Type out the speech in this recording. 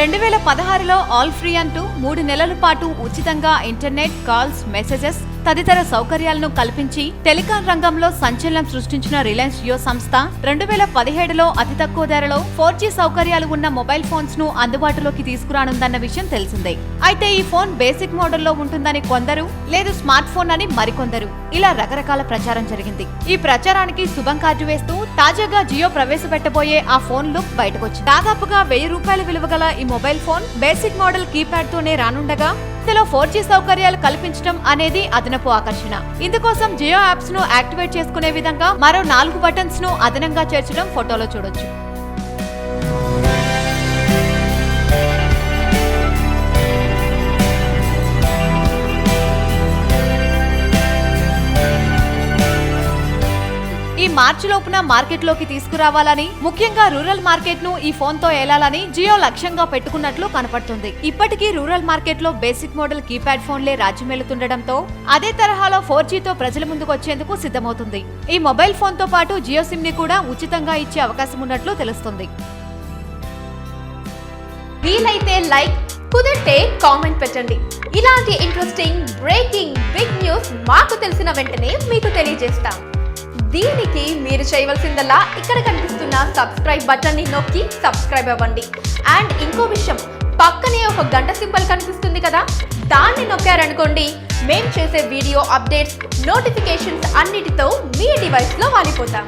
2016లో all free అంటూ 3 నెలల పాటు ఉచితంగా ఇంటర్నెట్, కాల్స్, మెసేజెస్ తదితర సౌకర్యాలను కల్పించి టెలికాం రంగంలో సంచలనం సృష్టించిన రిలయన్స్ జియో సంస్థ 2017లో అతి తక్కువ ధరలో 4G సౌకర్యాలు ఉన్న మొబైల్ ఫోన్స్ ను అందుబాటులోకి తీసుకురానుందన్న విషయం తెలిసిందే. అయితే ఈ ఫోన్ బేసిక్ మోడల్లో ఉంటుందని కొందరు, లేదు స్మార్ట్ ఫోన్ అని మరికొందరు, ఇలా రకరకాల ప్రచారం జరిగింది. ఈ ప్రచారానికి శుభం కార్డు వేస్తూ తాజాగా జియో ప్రవేశపెట్టబోయే ఆ ఫోన్ లుక్ బయటకొచ్చింది. దాదాపుగా ₹1000 విలువ గల ఈ mobile phone basic model keypad తోనే రానుండగా ఇందులో 4G సౌకర్యాలు కల్పించడం అనేది అదనపు ఆకర్షణ. ఇందుకోసం జియో యాప్స్ ను యాక్టివేట్ చేసుకునే విధంగా మరో 4 బటన్స్ ను అదనంగా చేర్చడం ఫోటోలో చూడొచ్చు. ఈ మార్చి లోపున మార్కెట్ లోకి తీసుకురావాలని, ముఖ్యంగా రూరల్ మార్కెట్ ను ఈ ఫోన్ తో ఏలాలని జియో లక్ష్యంగా పెట్టుకున్నట్లు కనపడుతుంది. ఇప్పటికీ రూరల్ మార్కెట్ లో బేసిక్ మోడల్ కీప్యాడ్ ఫోన్లే రాజ్యమేలుతుండటంతో అదే తరహాలో 4G తో ప్రజల ముందుకు వచ్చేందుకు సిద్ధమవుతుంది. ఈ మొబైల్ ఫోన్ తో పాటు జియో సిమ్ ని కూడా ఉచితంగా ఇచ్చే అవకాశం ఉన్నట్లు తెలుస్తుంది. వీలైతే లైక్, కుదిరితే కామెంట్ పెట్టండి. ఇలాంటి ఇంట్రెస్టింగ్ బ్రేకింగ్ బిగ్ న్యూస్ మాకు తెలిసిన వెంటనే మీకు తెలియజేస్తాం. దీనికి మీరు చేయవలసిందల్లా ఇక్కడ కనిపిస్తున్న సబ్స్క్రైబ్ బటన్ ని నొక్కి సబ్స్క్రైబ్ అవ్వండి. అండ్ ఇంకో విషయం, పక్కనే ఒక గంట సింబల్ కనిపిస్తుంది కదా, దాన్ని నొక్కారనుకోండి, మేం చేసే వీడియో అప్డేట్స్, నోటిఫికేషన్స్ అన్నిటితో మీ డివైస్ లో వాలిపోతాం.